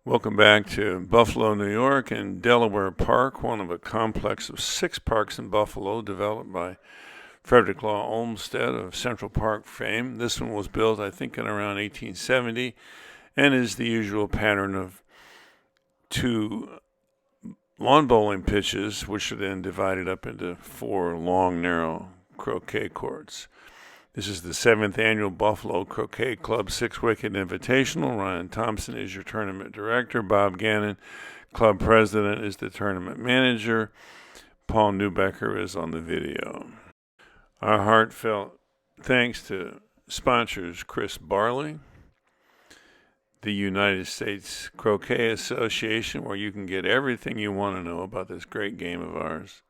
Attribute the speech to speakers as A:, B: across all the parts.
A: Welcome back to Buffalo, New York and Delaware Park, one of a complex of 6 parks in Buffalo developed by Frederick Law Olmsted of Central Park fame. This one was built, I think, in around 1870 and is the usual pattern of 2 lawn bowling pitches, which are then divided up into 4 long, narrow croquet courts. This is the 7th annual Buffalo Croquet Club 6-Wicket Invitational. Ryan Thompson is your tournament director. Bob Gannon, club president, is the tournament manager. Paul Neubecker is on the video. Our heartfelt thanks to sponsors Chris Barley, the United States Croquet Association, where you can get everything you want to know about this great game of ours.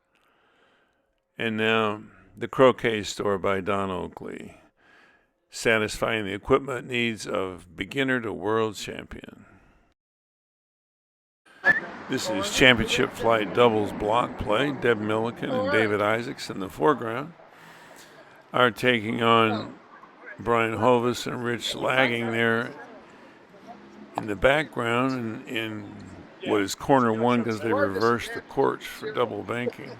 A: And now, the Croquet Store by Don Oakley, satisfying the equipment needs of beginner to world champion. This is championship flight doubles block play. Deb Millican and David Isaacs in the foreground are taking on Brian Hovis and Rich Lagging there in the background in what is corner 1 because they reversed the courts for double banking.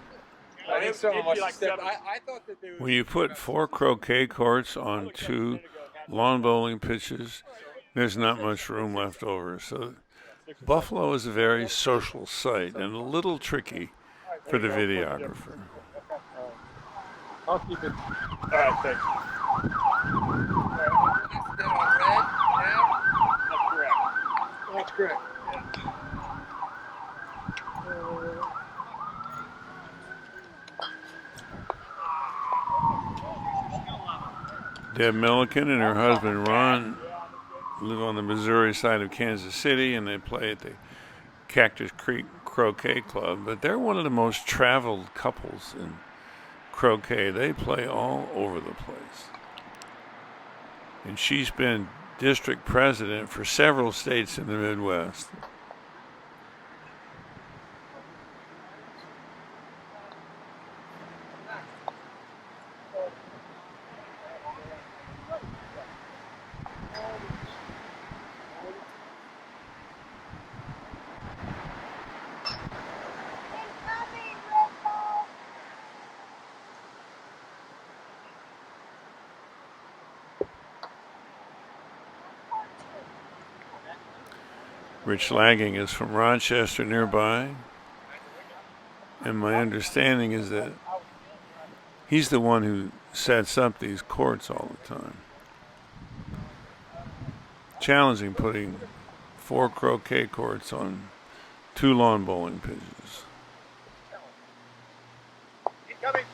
A: When you put 4 croquet courts on 2 lawn bowling pitches, there's not much room left over. So Buffalo is a very social site and a little tricky for the videographer.
B: I'll keep it. All right, thanks. That's correct.
A: Deb Millican and her husband Ron live on the Missouri side of Kansas City, and they play at the Cactus Creek Croquet Club. But they're one of the most traveled couples in croquet. They play all over the place. And she's been district president for several states in the Midwest. Rich Lagging is from Rochester nearby, and my understanding is that he's the one who sets up these courts all the time. Challenging putting 4 croquet courts on 2 lawn bowling pitches.
B: Keep coming.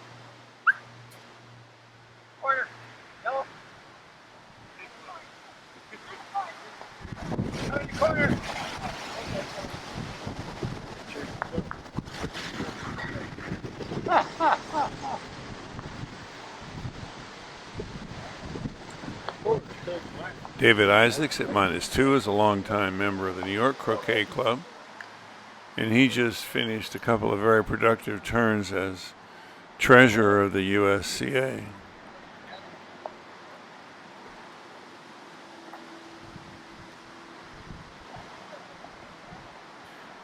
B: Corner. Yellow. Corner.
A: David Isaacs at -2 is a longtime member of the New York Croquet Club, and he just finished a couple of very productive turns as treasurer of the USCA.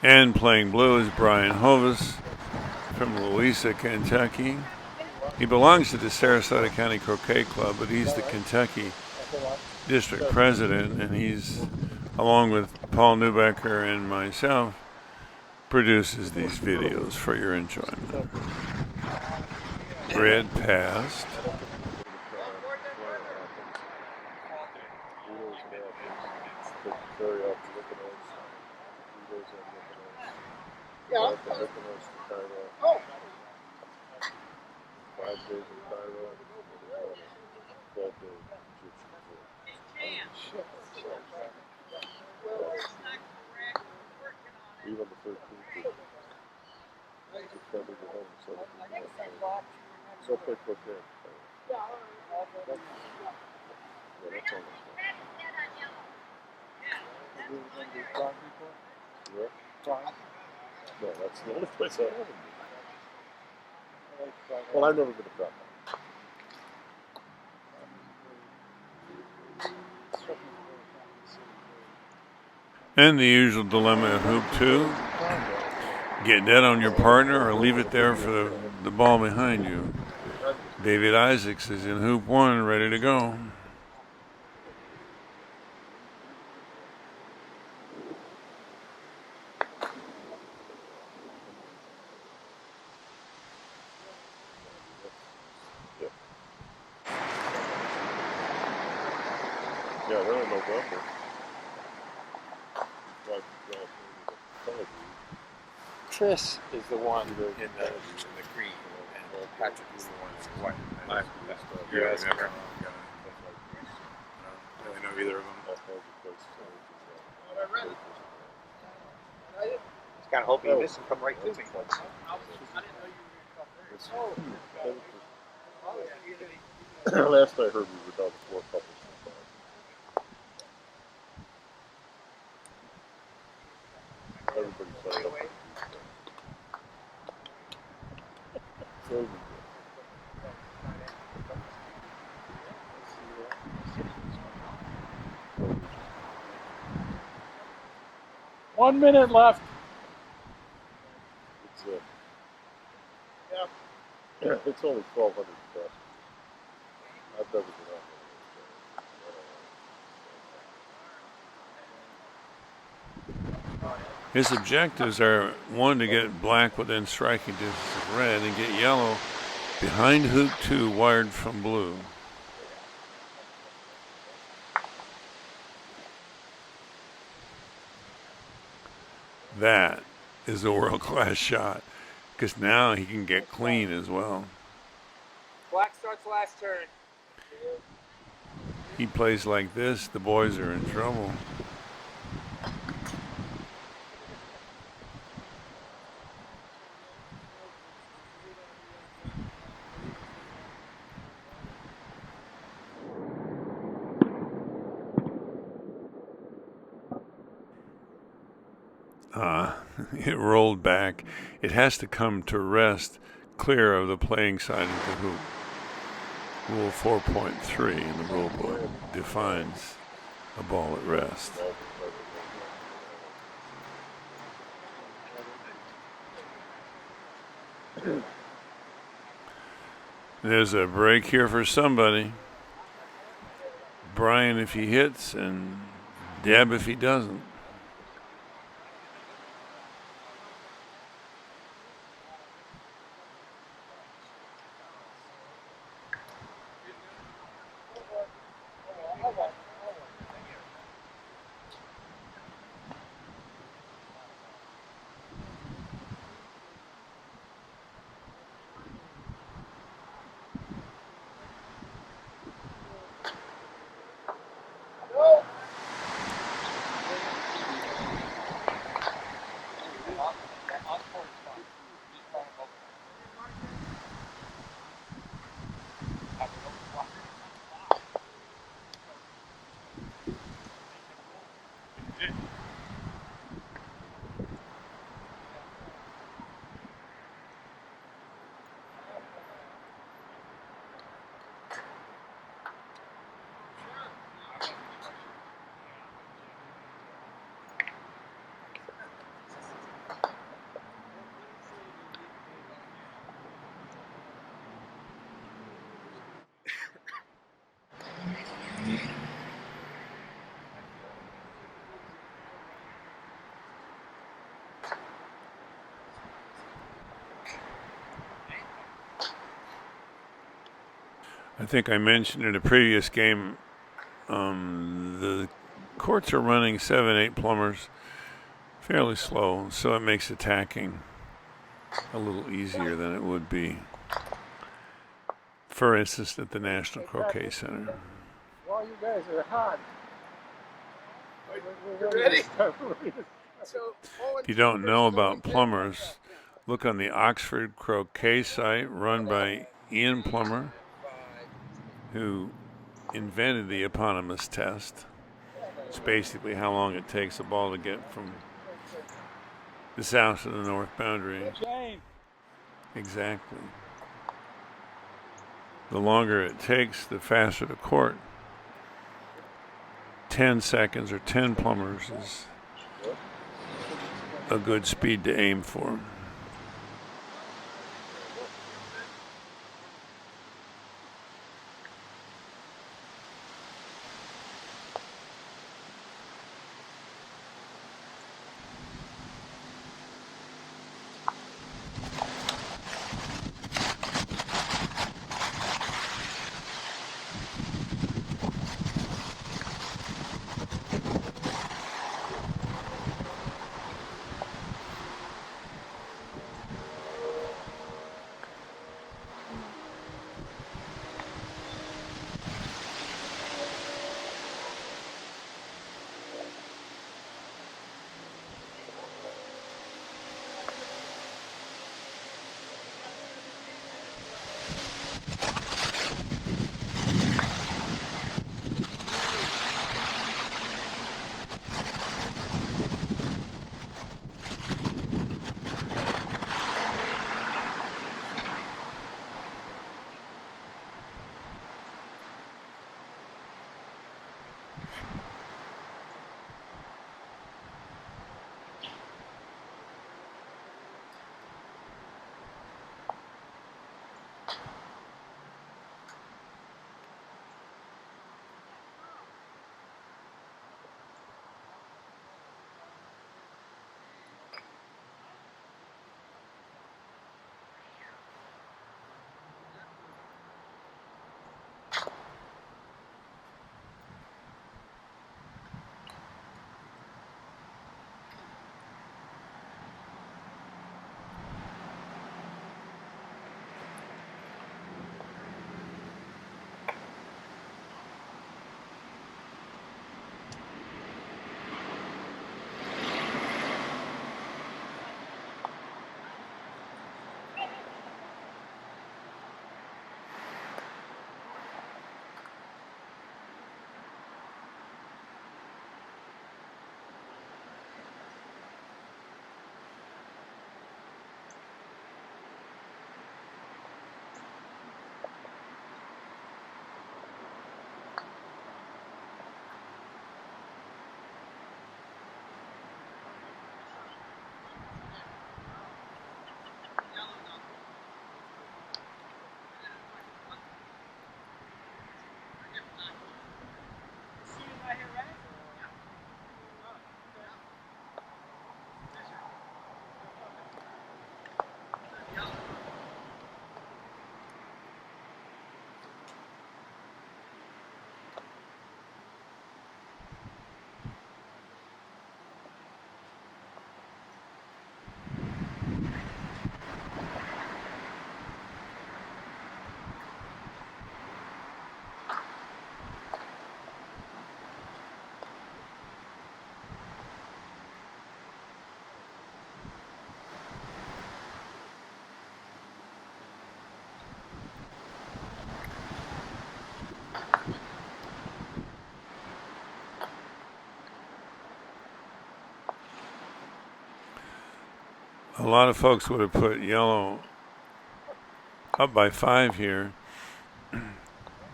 A: And playing blue is Brian Hovis from Louisa, Kentucky. He belongs to the Sarasota County Croquet Club, but he's the Kentucky district president, and he's, along with Paul Neubecker and myself, produces these videos for your enjoyment. Red passed.
C: Even the 13th. So quick, quick, yeah, that's all. No, that's the only place I haven't been. Well, I've never been to Croquet.
A: And the usual dilemma at hoop 2. Get dead on your partner or leave it there for the ball behind you. David Isaacs is in hoop 1, ready to go.
C: Yeah, they're in November.
B: Chris is the one
D: in the green, and Patrick is the one in white. You're asking her. I don't really know either of them.
E: I was kind of hoping you missed and come right to me.
C: Last I heard, we were down to 4 couples. Everybody signed up. So,
B: 1 minute left.
C: it's it's only 1,200 bucks. I've never been on
A: His objectives are, 1, to get black within striking distance of red and get yellow behind hoop 2 wired from blue. That is a world-class shot, because now he can get clean as well.
E: Black starts last turn.
A: He plays like this, the boys are in trouble. It rolled back. It has to come to rest clear of the playing side of the hoop. Rule 4.3 in the rule book defines a ball at rest. There's a break here for somebody. Brian if he hits, and Deb if he doesn't. I think I mentioned in a previous game, the courts are running 7-8 plumbers fairly slow, so it makes attacking a little easier than it would be, for instance, at the National Croquet Center.
B: While you guys are hot.
E: Ready?
A: If you don't know about plumbers, look on the Oxford Croquet site run by Ian Plummer, who invented the eponymous test. It's basically how long it takes a ball to get from the south to the north boundary. Exactly. The longer it takes, the faster the court. 10 seconds or 10 plumbers is a good speed to aim for. A lot of folks would have put yellow up by 5 here,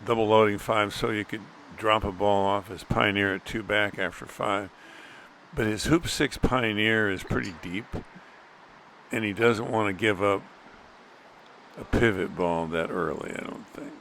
A: double loading 5 so you could drop a ball off his Pioneer at 2 back after 5. But his hoop 6 Pioneer is pretty deep, and he doesn't want to give up a pivot ball that early, I don't think.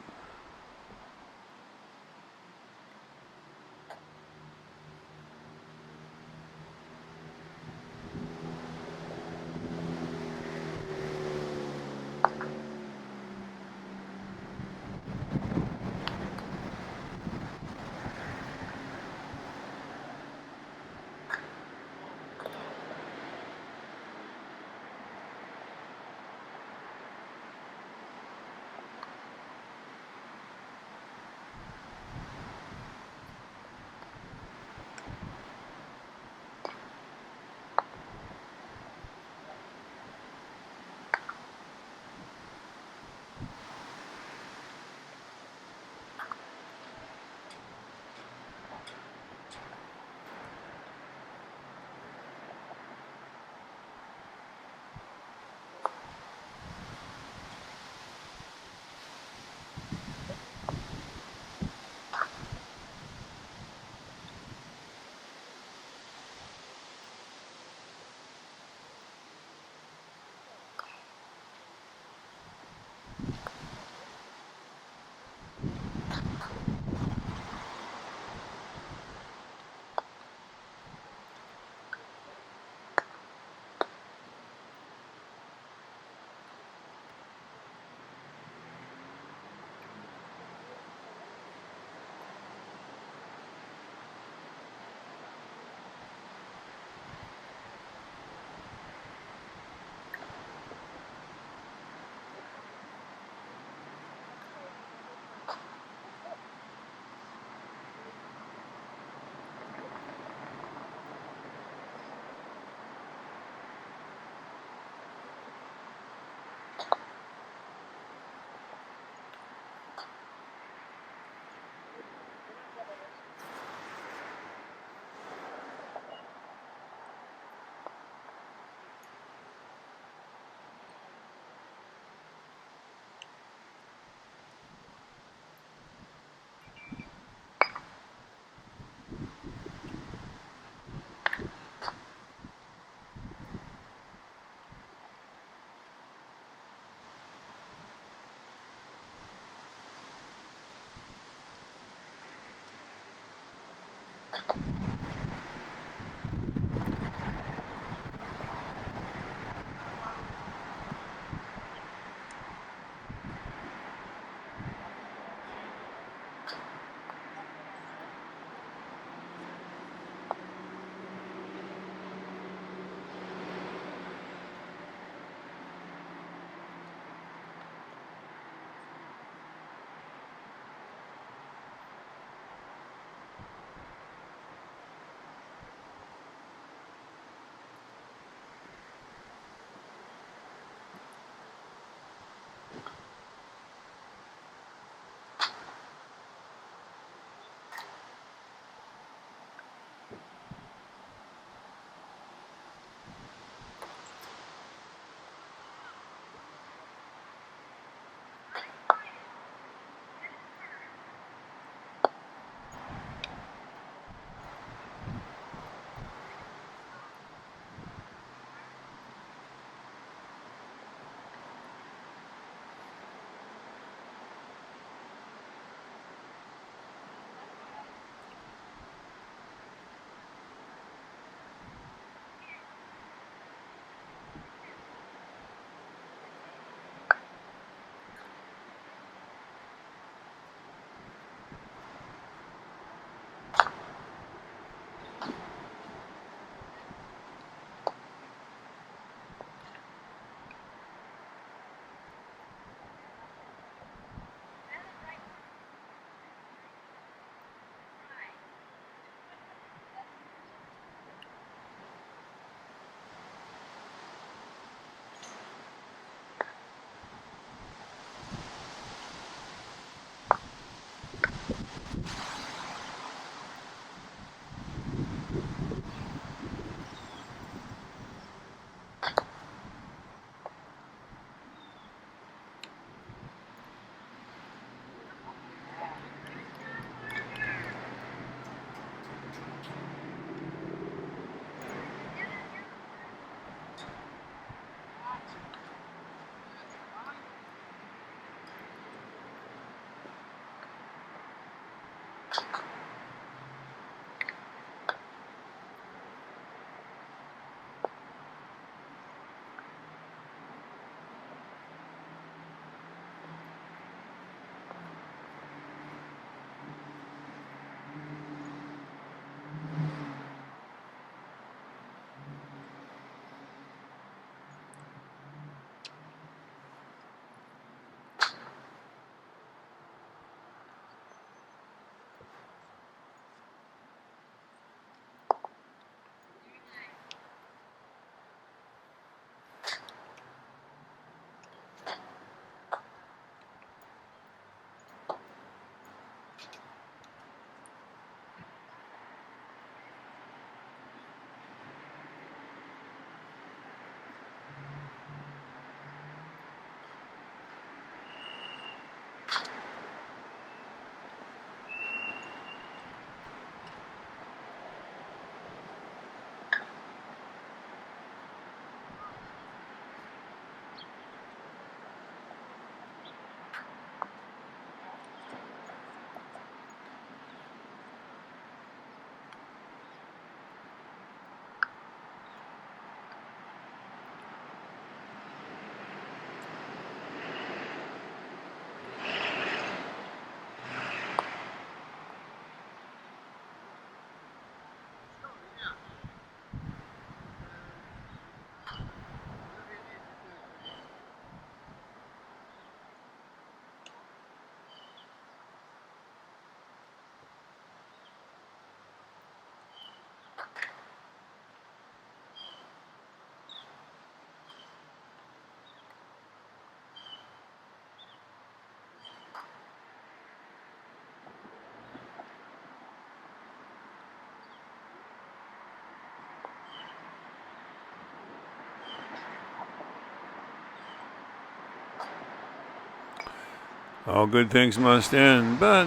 A: All good things must end, but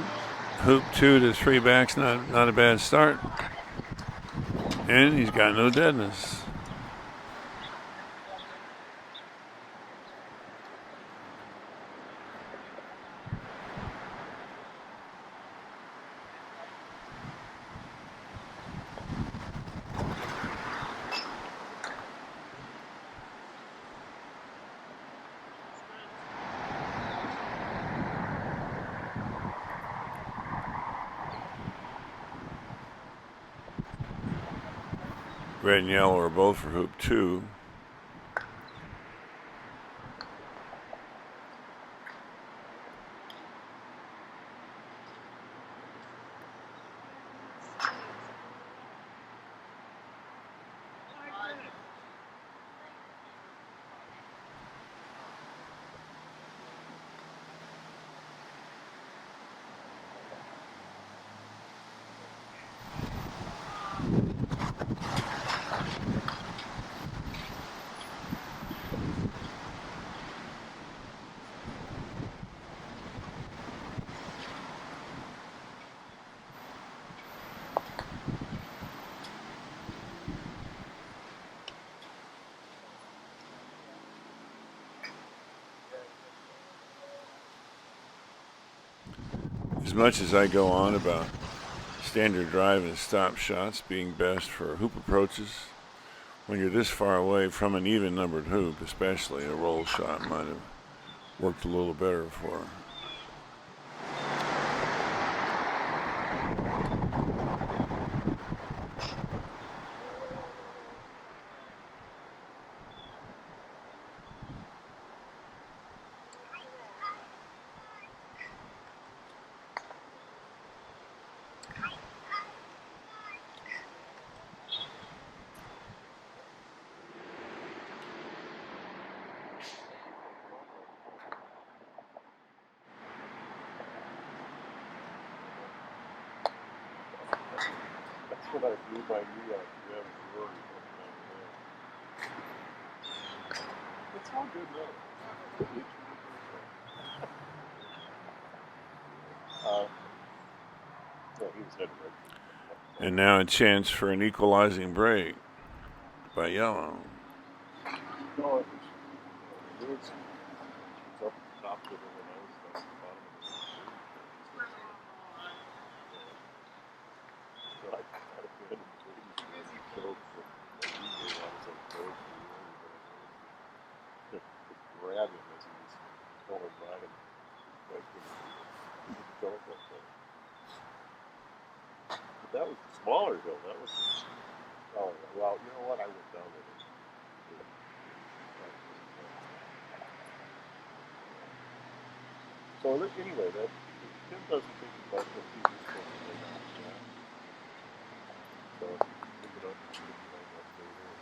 A: hoop 2 to 3 backs, not a bad start. And he's got no deadness. Red and yellow are both for hoop 2. As much as I go on about standard drive and stop shots being best for hoop approaches, when you're this far away from an even numbered hoop, especially, a roll shot might have worked a little better for.
C: That's what I blew my knee out. You haven't worried about that. It's all good now. Yeah, he was heading right.
A: And now a chance for an equalizing break by yellow.
C: No, it was up at the top of it when I was at the bottom of the so I got a good and killed for I was like third to grab him as he was going by him. Like he was going that way. But that was the smaller hill. That was oh well, you know what? I went down with it. So anyway, that Tim doesn't think about what he was supposed to lay down. So pick it up and put it right up later.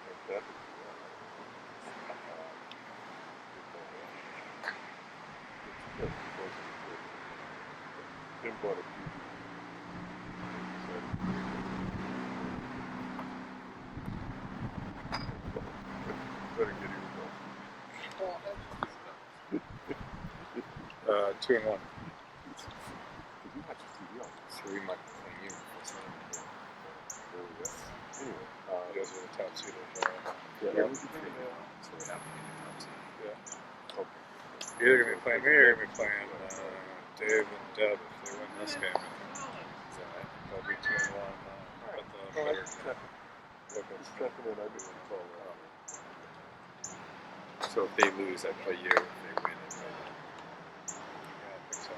C: And that was it's supposed to be Tim bought a few. Better get him going.
D: 2 and 1.
C: Did you watch the TV on this?
D: So we might be playing you. It's not
C: There we go. Anyway,
D: you guys are the top seed of
C: yeah,
D: yeah.
C: that was the thing.
D: So we have to be the top seed.
C: Yeah. Okay.
D: You're either going to be playing me or you're going to be playing Dave and Deb if they win this game. They'll be 2 and 1 at the
C: Oh,
D: better.
C: that's checking. It's checking in. I do it all that.
D: So if they lose, I play you. If they win, I play them. Yeah, I think so.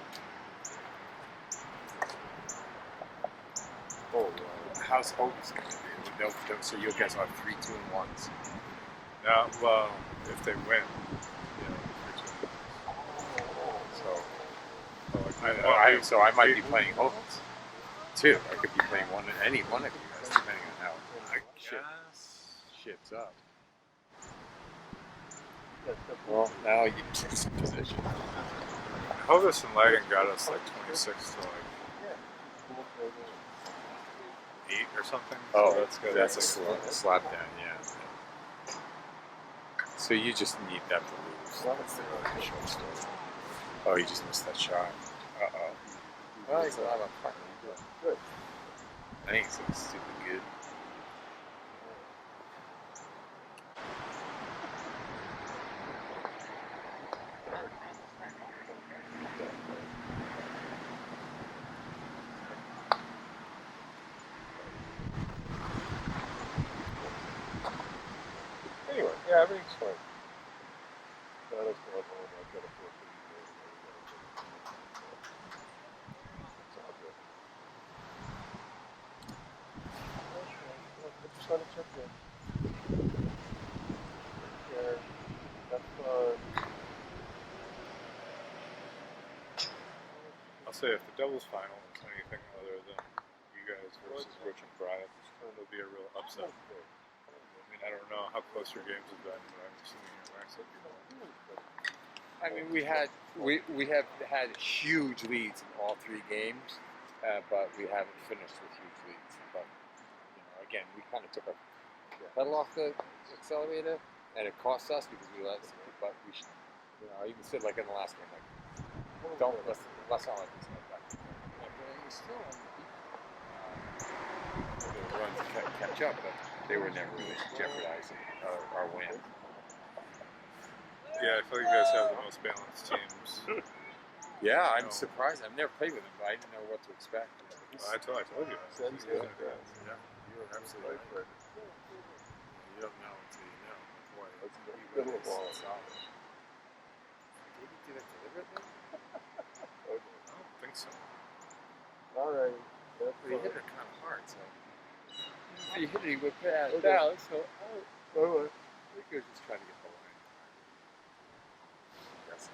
C: Oh, yeah.
D: How's Hovis going to be? So you guys will have 3 2 and 1s. Yeah, well, if they win, yeah, 3 2 and 1s. So I might be playing Hovis too. I could be playing any one of you guys, depending on how shit's up. Well, now you get some position. Hovis and Lagan got us like 26 to like 8 or something. Oh, so that's good. That's a slap down, yeah. So you just need them to lose. That's the really short story. Oh, you just missed that shot. Uh-oh. Well, he's not on partner. Good. I think he's like stupid good.
C: Anyway, yeah, everything's fine. No, that's not home. I've got a 450. It's all good.
B: trying to check in. Yeah, that's
D: I'll say if the doubles final is anything other than you guys versus Rich and Brian, it'll be a real upset. I mean, I don't know how close your games have been, but I'm assuming you're max up.
F: I mean, we have had huge leads in all 3 games, but we haven't finished with huge leads. But again, we kind of took our pedal off the accelerator, and it cost us because we let. But we should, I even said like in the last game, like, let's not let this like that. But it's still the run to catch up, but they were never really jeopardizing our win.
D: Yeah, I feel like you guys have the most balanced teams.
F: Yeah, I'm surprised. I've never played with him, but I didn't know what to expect.
D: I told you.
B: Sends good.
D: Yeah, you're absolutely right. You don't know until you know. Boy,
B: That's a good little ball.
F: Solid. Did he do that deliberately?
B: Okay.
D: I don't think so.
B: All right.
F: But he hit it kind of hard, so. If you hit it, he would pass
B: Okay.
F: down, so
B: All right.
F: I think he was just trying to get the line. Yes.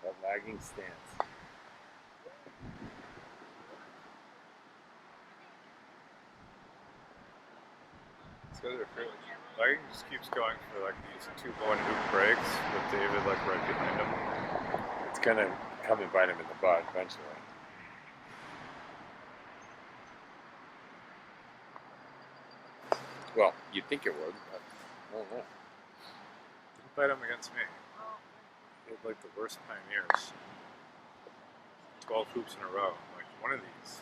F: That lagging stance.
D: These guys are fairly. Lighting just keeps going for like these 2 1 hoop breaks with David like right behind him.
F: It's gonna come and bite him in the butt eventually. Well, you'd think it would, but I don't know.
D: Didn't bite him against me. He had like the worst pioneers. 12 hoops in a row. Like one of these,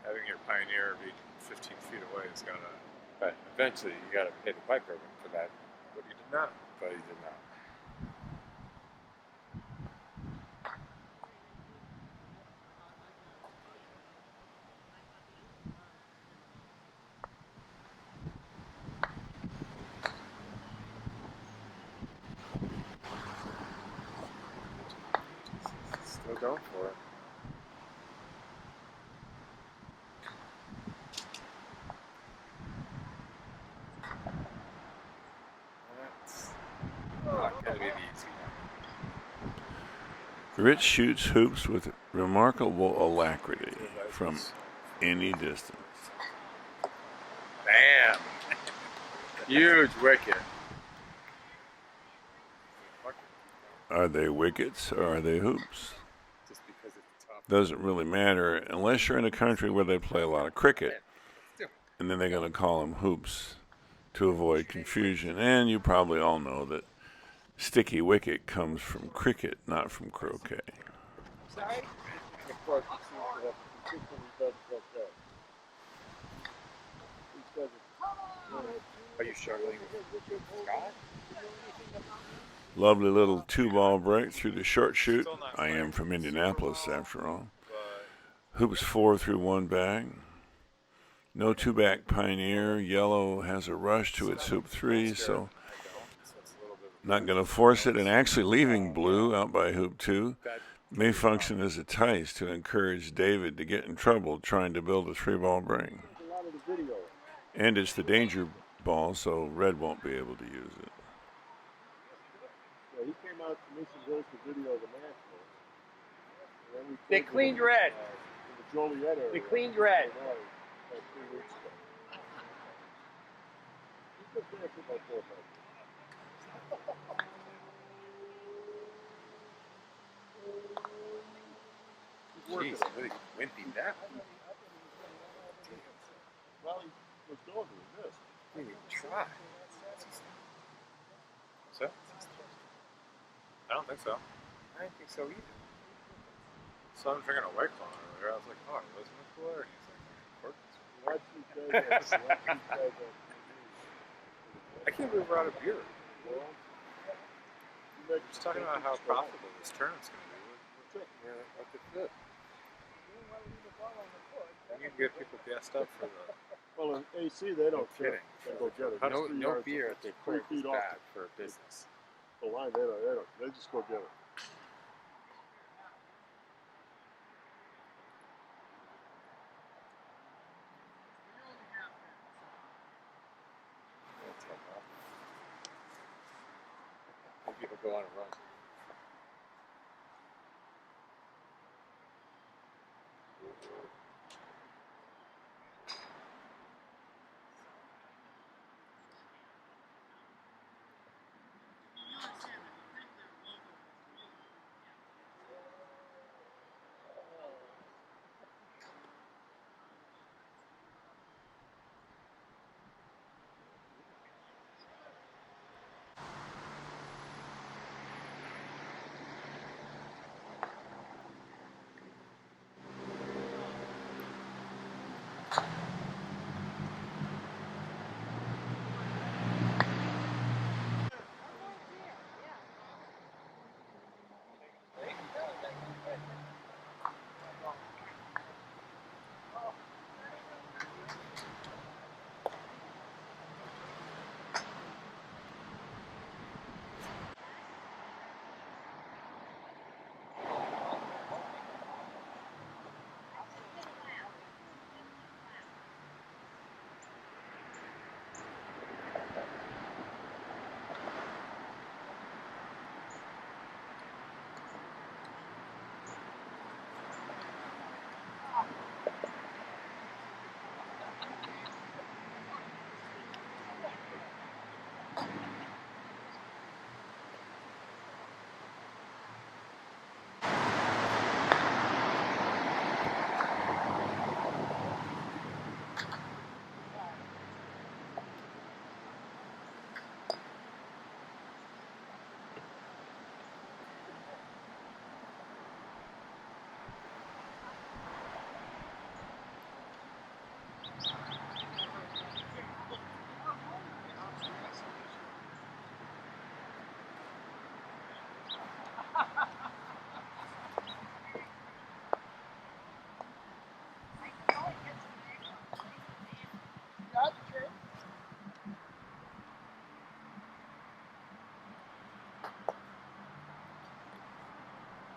D: having your pioneer be 15 feet away is gonna.
F: But eventually you gotta pay the piper for that,
D: But he did not.
F: but he did not. Still going for it. That's not gonna be the easy one.
A: Rich shoots hoops with remarkable alacrity from any distance.
F: Bam! Huge wicket.
A: Are they wickets or are they hoops?
F: Just because it's tough.
A: Doesn't really matter unless you're in a country where they play a lot of cricket, and then they're going to call them hoops to avoid confusion. And you probably all know that sticky wicket comes from cricket, not from croquet.
E: Sorry?
B: Of course, he seems to have consistently done okay. These guys
F: Are you struggling with Scott?
A: Lovely little 2-ball break through the short shoot. I am from Indianapolis, after all. Hoops 4 through 1 bag. No 2-back pioneer. Yellow has a rush to its hoop 3, so not going to force it. And actually leaving blue out by hoop 2 may function as a tice to encourage David to get in trouble trying to build a 3-ball break.
B: a lot of the video.
A: And it's the danger ball, so red won't be able to use it.
B: Yeah, he came out to Mission Hills to video the Nationals. And then we
E: They
B: played
E: cleaned
B: them
E: red.
B: in the Joliet area.
E: They cleaned red.
B: Like 3 weeks ago. He's been there for about 4 or 5 years.
F: Jeez, really wimpy that.
B: Well, he was going to this.
F: Didn't even try.
D: So? I don't think so.
F: I didn't think so either.
D: So I'm drinking a White Claw earlier. I was like, oh, it wasn't a cooler. And he's like, of course.
B: Watch these guys on TV.
D: I can't believe we're out of beer.
B: Well,
D: We're just talking about how profitable this tournament's going to be. We're at the fifth. We need to get people gassed up for the.
B: well, in AC, they don't
D: kidding.
B: They go get it.
D: No,
B: It's 3
D: no
B: yards,
D: beer at
B: it's
D: the
B: 3
D: court is
B: feet off
D: bad for a business.
B: the line. They don't. They just go get it.
D: That's how bad. Maybe he'll go on a run.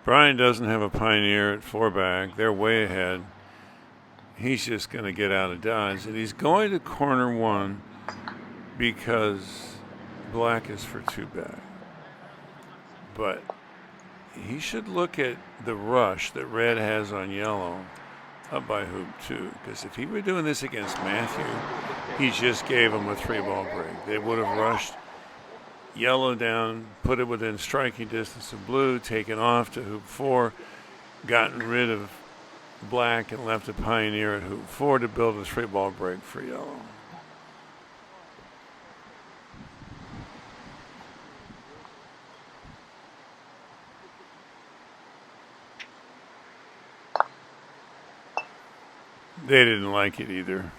A: Brian doesn't have a Pioneer at 4-back. They're way ahead. He's just going to get out of Dodge. And he's going to corner 1 because black is for 2-back. But he should look at the rush that red has on yellow up by hoop 2. Because if he were doing this against Matthew, he just gave him a 3-ball break. They would have rushed yellow down, put it within striking distance of blue, taken off to hoop 4, gotten rid of black and left a Pioneer at hoop 4 to build a 3-ball break for yellow. They didn't like it either.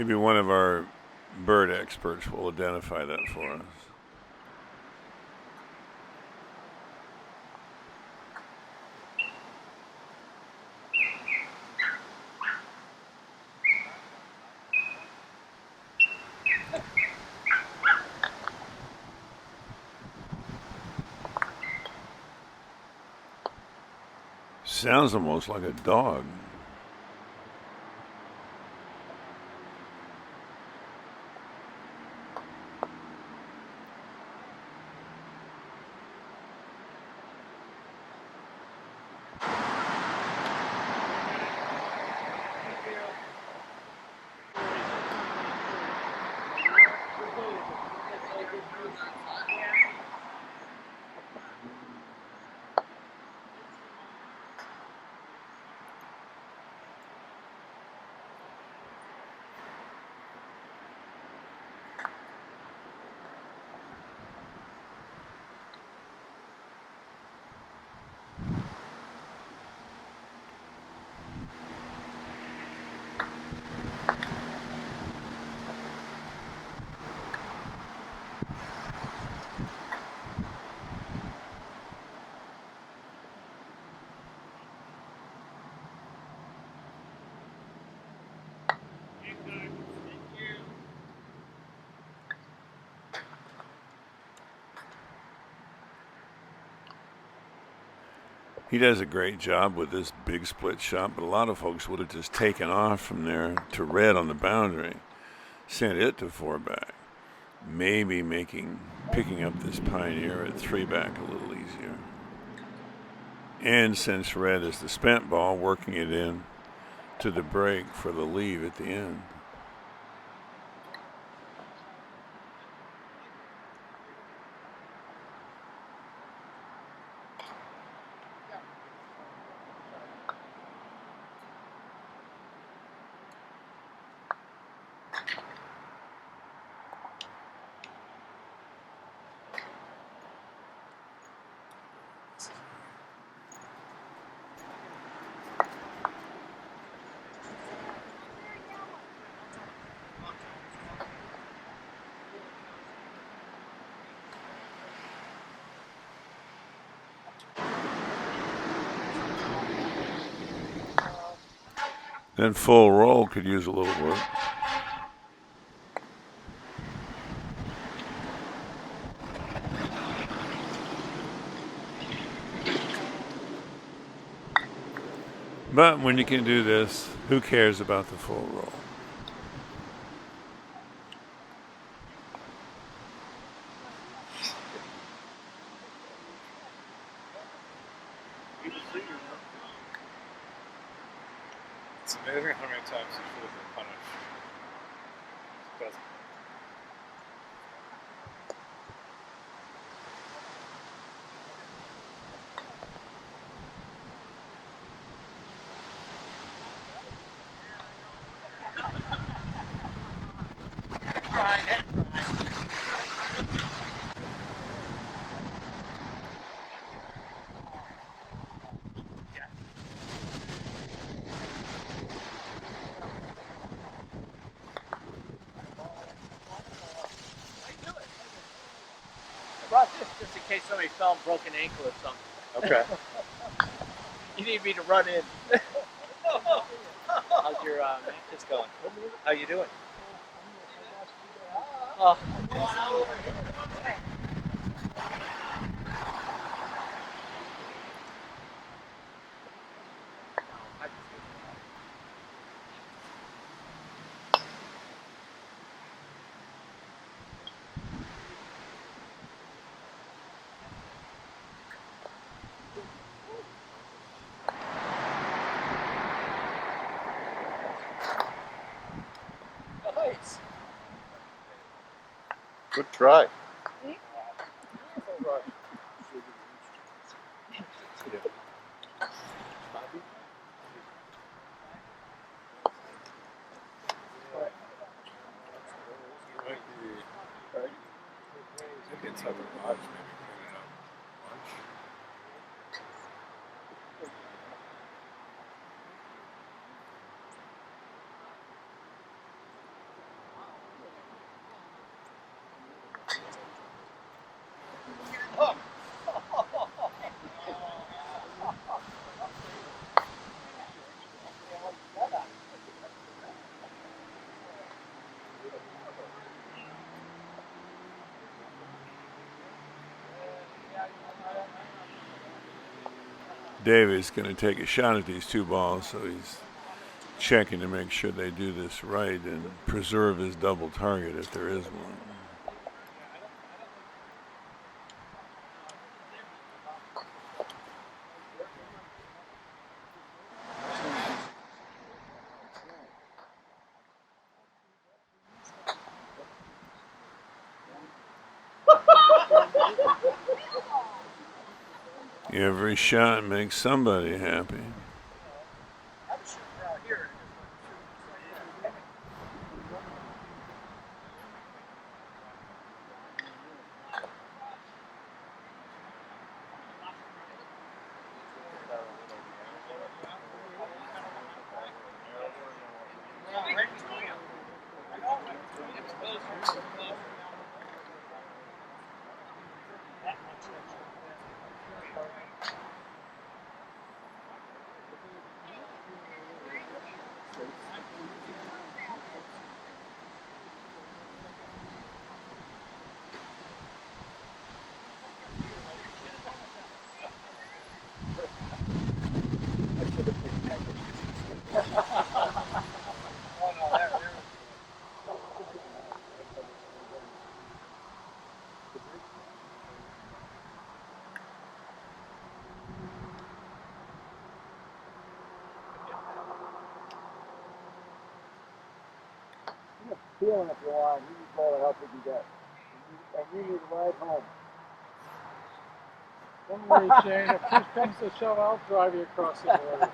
A: Maybe one of our bird experts will identify that for us. Sounds almost like a dog. He does a great job with this big split shot, but a lot of folks would have just taken off from there to red on the boundary, sent it to 4 back, maybe picking up this Pioneer at 3 back a little easier. And since red is the spent ball, working it in to the break for the leave at the end. Then full roll could use a little work. But when you can do this, who cares about the full roll?
D: It's amazing how many times he should have been punished. He doesn't.
E: I brought this just in case somebody fell and broke an ankle or something.
D: Okay.
E: You need me to run in. How's your matches going? How you doing? Oh. Nice.
B: Good try.
D: Maybe it's at the lodge, maybe clean it up. Lunch.
A: David's going to take a shot at these two balls, so he's checking to make sure they do this right and preserve his double target if there is one. Every shot makes somebody happy.
B: Feeling if you want, you need all the help you can get. And you need a ride home.
C: Don't worry, Shane. If push comes to shove, I'll drive you across the border.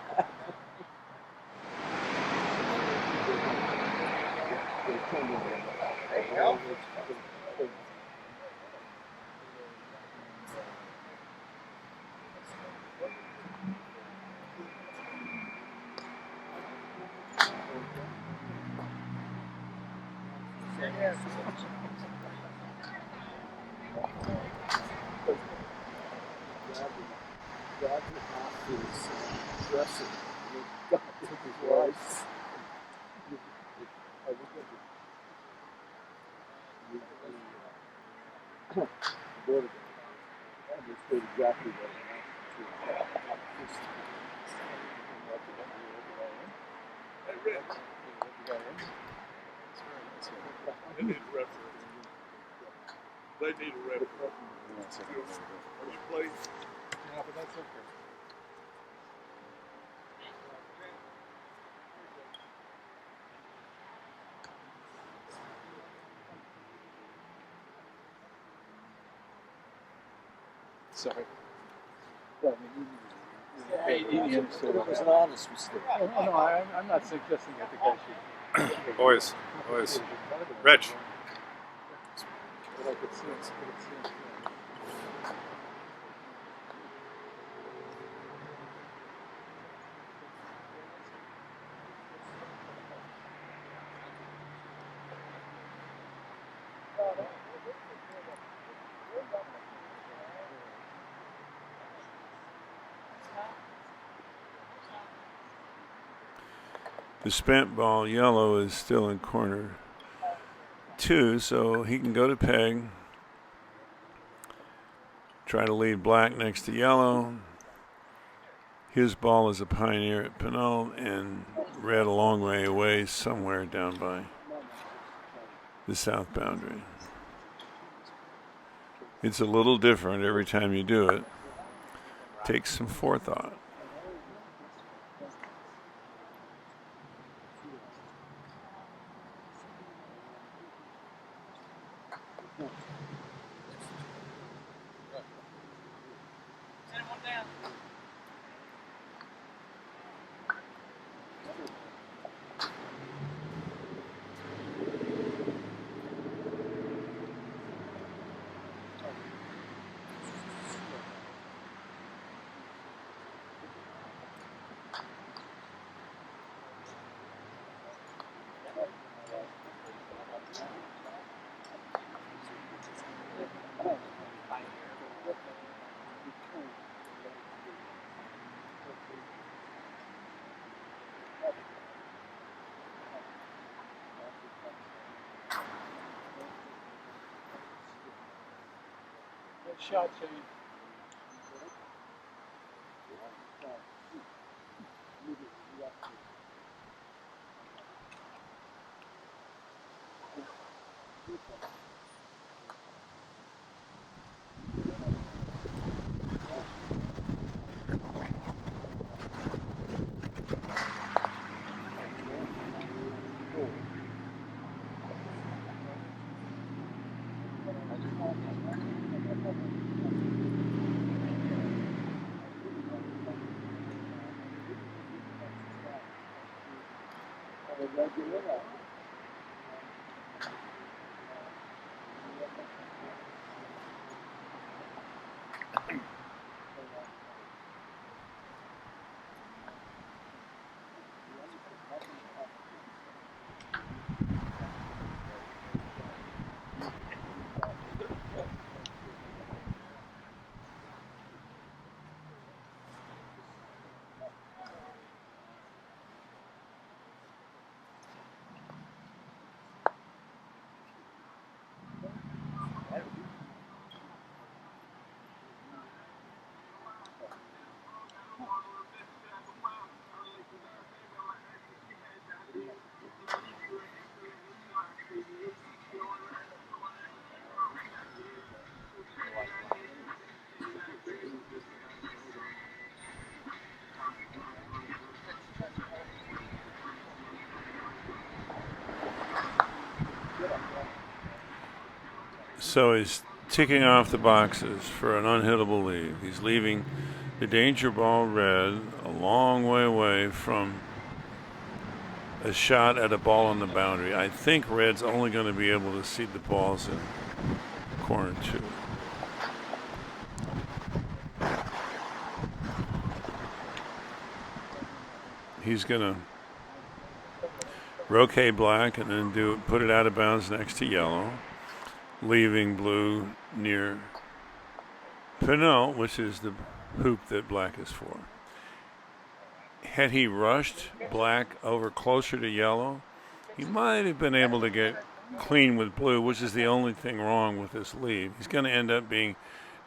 B: Exactly
C: They need a referee. They need a referee. Are you playing? Yeah, but that's okay. Sorry.
B: Well, it was an honest mistake.
C: Oh, no, I'm not suggesting that the guy should.
D: Boys, Rich.
C: But I could see it.
A: The spent ball, yellow, is still in corner 2, so he can go to peg, try to lead black next to yellow. His ball is a pioneer at Pinot, and red a long way away somewhere down by the south boundary. It's a little different every time you do it. Takes some forethought.
C: Good shot, Shane.
A: So he's ticking off the boxes for an unhittable leave. He's leaving the danger ball red a long way away from a shot at a ball on the boundary. I think red's only going to be able to see the balls in corner 2. He's going to roquet black and then put it out of bounds next to yellow, leaving blue near Pinot, which is the hoop that black is for. Had he rushed black over closer to yellow, he might have been able to get clean with blue, which is the only thing wrong with this leave. He's going to end up being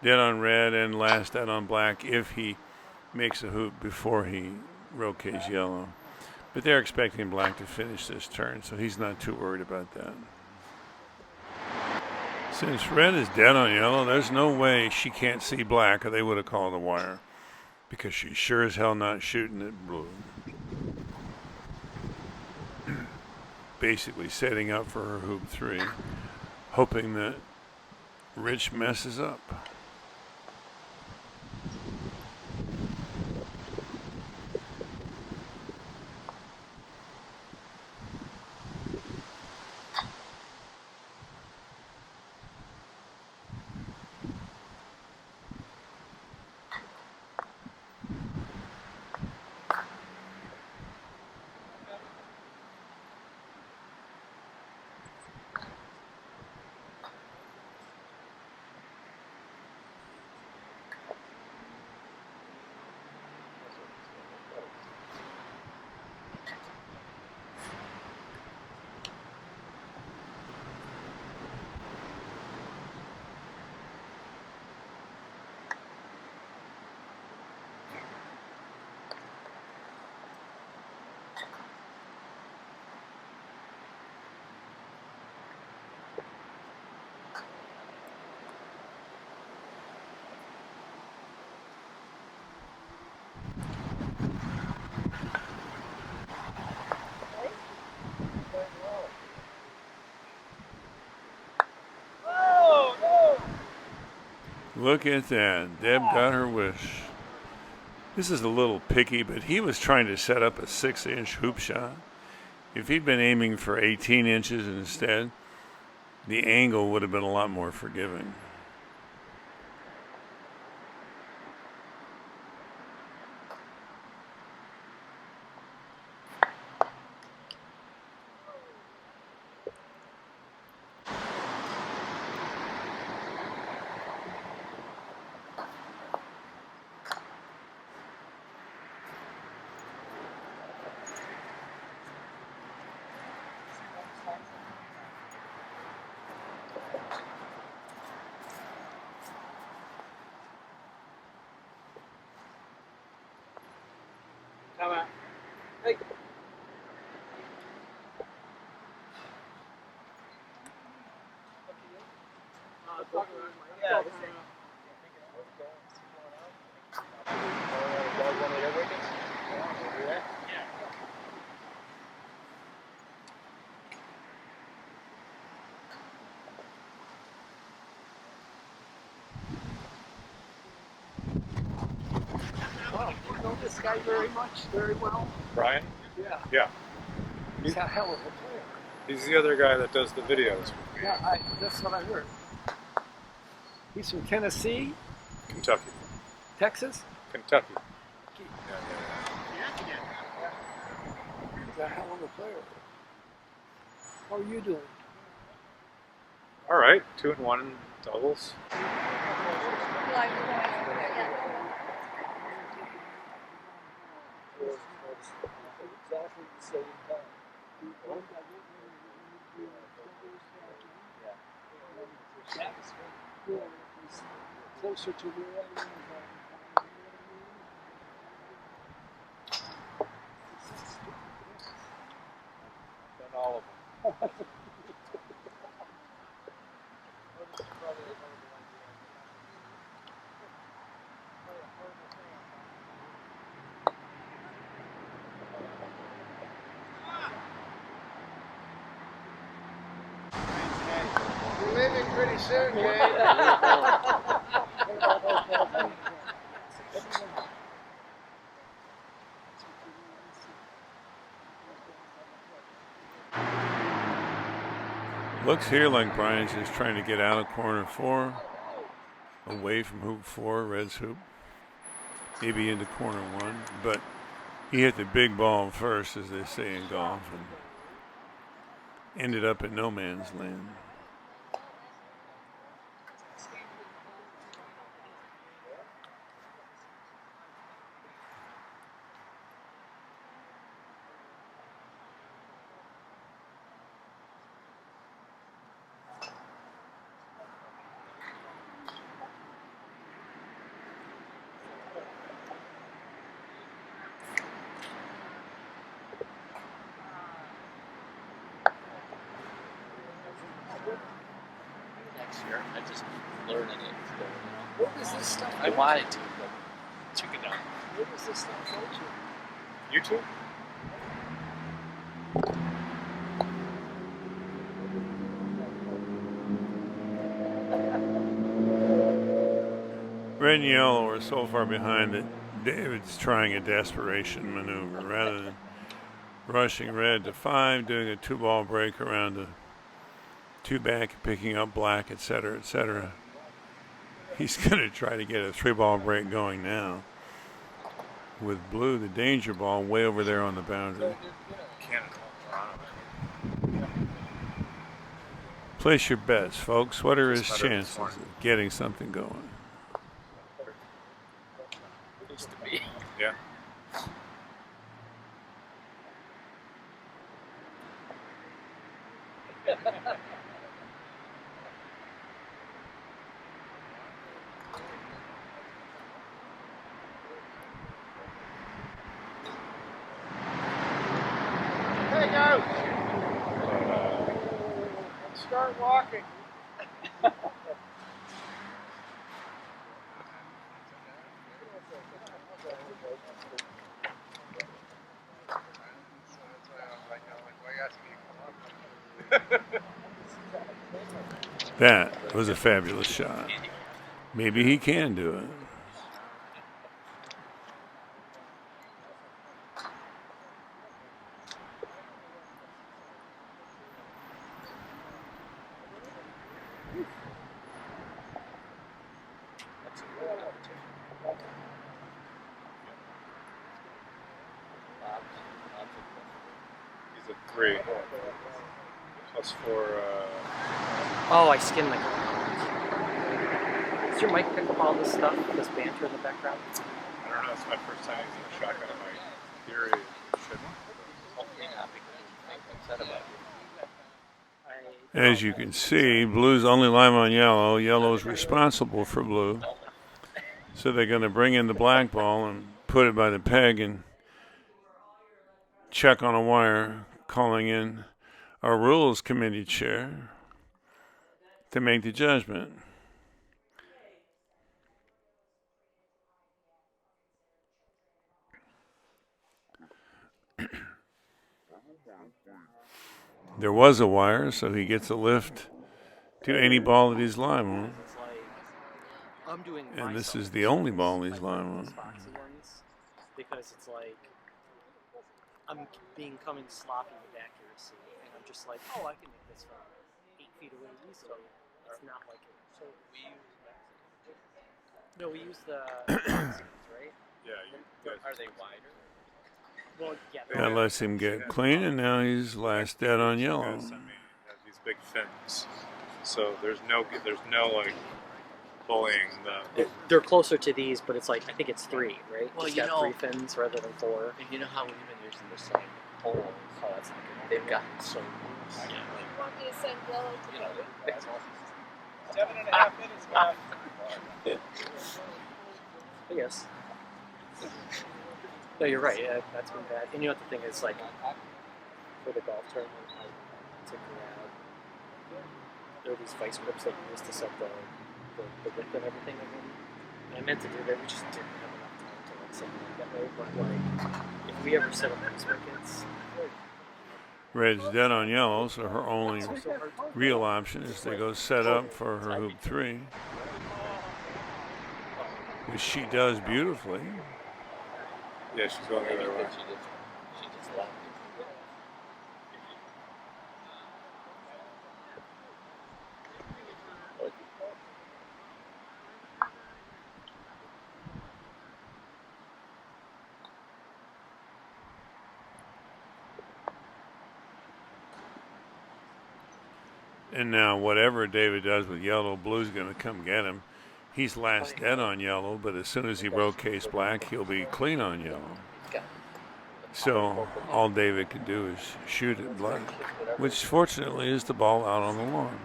A: dead on red and last dead on black if he makes a hoop before he roquets yellow. But they're expecting black to finish this turn, so he's not too worried about that. Since red is dead on yellow, there's no way she can't see black or they would have called a wire, because she's sure as hell not shooting at blue. Basically setting up for her hoop 3, hoping that Rich messes up. Look at that. Deb got her wish. This is a little picky, but he was trying to set up a 6-inch hoop shot. If he'd been aiming for 18 inches instead, the angle would have been a lot more forgiving.
E: Yeah.
B: Wow, you know this guy very well.
D: Brian?
B: Yeah.
D: Yeah.
B: He's a hell of a player.
D: He's the other guy that does the videos with me.
B: Yeah, that's what I heard. He's from Tennessee,
D: Kentucky.
B: Texas.
D: Kentucky.
B: He's a hell of a player. How are you doing?
D: All right, 2-1 in doubles.
B: Exactly the same time. Closer to where I am.
D: Done all of them.
B: You're leaving pretty soon, Jay.
A: Looks here like Brian's just trying to get out of corner 4, away from hoop 4, Red's hoop, maybe into corner 1, but he hit the big ball first, as they say in golf, and ended up at no man's land.
E: Next year, I just learning it.
B: What was this stuff?
E: I wanted to, but took it down.
B: What was this stuff go to?
D: YouTube?
A: Red and yellow are so far behind that David's trying a desperation maneuver. Rather than rushing red to 5, doing a 2-ball break around a 2 back, picking up black, etc., etc. He's going to try to get a 3-ball break going now. With blue, the danger ball way over there on the boundary.
D: Canada.
A: Place your bets, folks. What are his
D: Just better
A: chances
D: this morning.
A: of getting something going?
E: Used to be.
D: Yeah.
B: Hey, go! Start walking.
A: That was a fabulous shot. Maybe he can do it.
D: He's a 3. Plus 4.
E: Oh, I skimmed the ground. Does your mic pick up all this stuff, this banter in the background?
D: I don't know. It's my first time using a shotgun. My theory it should.
E: Yeah, because upset about it.
A: As you can see, blue's only live on yellow. Yellow's responsible for blue. So they're going to bring in the black ball and put it by the peg and check on a wire, calling in our rules committee chair to make the judgment. There was a wire, so he gets a lift to any ball that he's live on.
E: It's like I'm doing.
A: And this
E: myself
A: is the only
E: service,
A: ball he's
E: like,
A: live
E: those
A: on.
E: boxy ones, because it's like I'm becoming sloppy with accuracy, and I'm just like, oh, I can make this from 8 feet away easily. It's not like it. So we use. No, we use the boxy ones, right?
D: Yeah, you guys.
F: Are they wider?
E: Well, yeah.
A: That lets him get clean, and now he's last dead on
D: You
A: yellow.
D: guys sent me these big fins, so there's no like bullying the.
E: They're closer to these, but it's like I think it's 3, right?
F: Well,
E: it's
F: you
E: got
F: know-
E: 3 fins rather than 4.
F: And you know how we've been using the same poles?
E: Oh, that's not good.
F: They've gotten so loose.
E: Yeah.
G: You want me to send yellow to
F: You know,
G: David?
C: 7.5 minutes, man.
E: I guess. No, you're right. Yeah, that's been bad. And you know what the thing is, like, for the golf tournament, I to grab. There are these vice grips that you use to set the width and everything of them. And I meant to do that, we just didn't have enough time to like set them up that way. But like, if we ever set up these wickets,
A: Red's dead on yellow, so her only
E: it's so hard to
A: real option is to go set up for her hoop 3, which she does beautifully.
D: Yeah, she's going the other way.
F: She just left.
A: And now whatever David does with yellow, blue's going to come get him. He's last dead on yellow, but as soon as he rotates black, he'll be clean on yellow. So all David can do is shoot at black, which fortunately is the ball out on the lawn.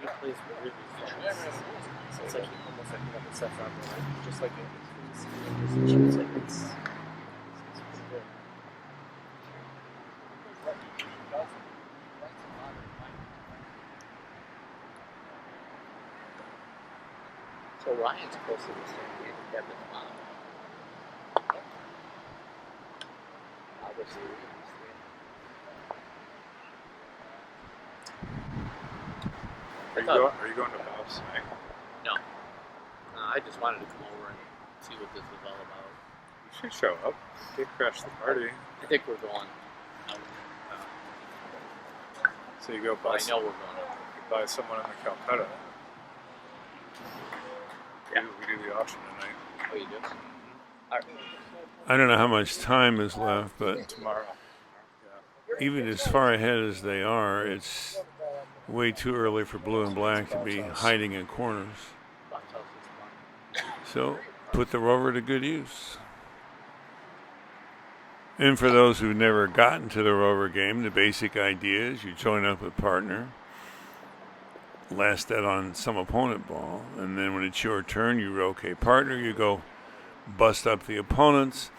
E: He plays really fast. So it's like he almost like he got the stuff out there, just like he shoots like it's pretty good.
F: So Ryan's close to the same game as Devin Mom. Obviously,
D: Are you going to Bob's tonight?
F: no. I just wanted to come over and see what this is all about.
D: You should show up. You crash the party.
F: I think we're going out.
D: So you go
F: Well,
D: buy.
F: I know we're going out.
D: Buy someone in the Calcutta.
F: Yeah.
D: We do the auction tonight.
F: Oh, you do? Alright.
A: I don't know how much time is left, but
D: Tomorrow.
A: even as far ahead as they are, it's way too early for blue and black to be hiding in corners. So put the Rover to good use. And for those who've never gotten to the Rover game, the basic idea is you join up with partner, last dead on some opponent ball, and then when it's your turn, you rotate partner, you go bust up the opponents,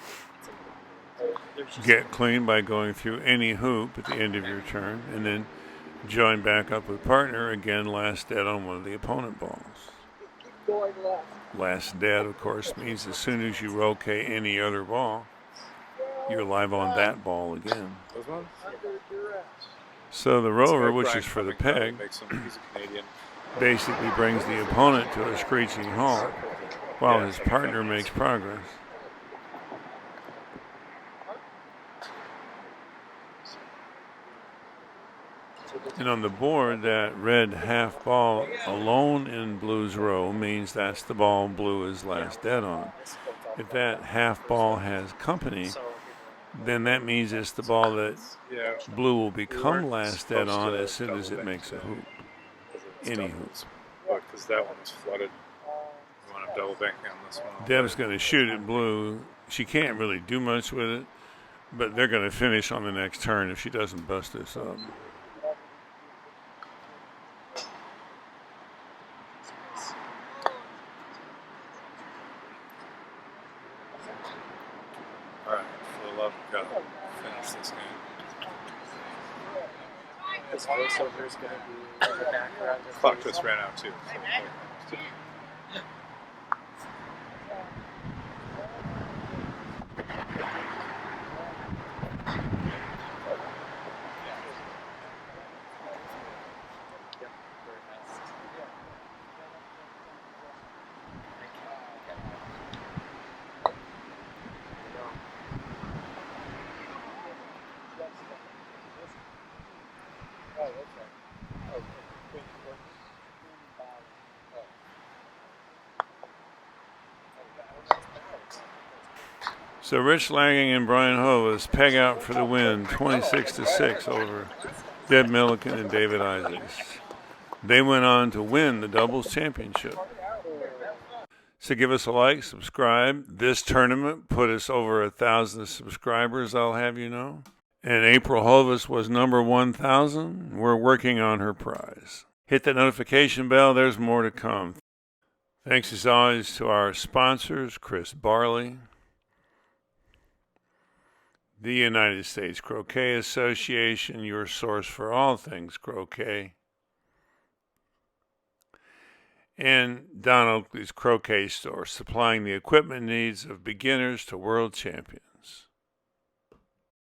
A: get clean by going through any hoop at the end of your turn, and then join back up with partner, again last dead on one of the opponent balls.
B: Going left.
A: Last dead, of course, means as soon as you rotate any other ball, you're live on that ball again.
D: Those ones?
B: Under duress.
A: So the Rover,
D: Greg
A: which
D: Bryan
A: is for the
D: coming
A: peg,
D: makes him, he's a Canadian.
A: basically brings the opponent to a screeching halt while his partner makes progress. And on the board, that red half ball alone in blue's row means that's the ball blue is last dead on. If that half ball has company, then that means it's the ball that
D: Yeah.
A: blue will become last dead on as soon as it makes a hoop. Any hoop.
D: Because that one was flooded. You want to double banking on this one?
A: Deb's going to shoot at blue. She can't really do much with it, but they're going to finish on the next turn if she doesn't bust this up.
D: All right, for the love of God, finish this game.
E: This voiceover is going to be in the background.
D: Clock just ran out too. So.
A: So Rich Lagging and Brian Hovis peg out for the win, 26-6 over Deb Millican and David Isaacs. They went on to win the doubles championship. So give us a like, subscribe. This tournament put us over 1,000 subscribers, I'll have you know. And April Hovis was number 1,000. We're working on her prize. Hit that notification bell. There's more to come. Thanks as always to our sponsors, Chris Barley, the United States Croquet Association, your source for all things croquet, and Don Oakley's Croquet Store, supplying the equipment needs of beginners to world champions.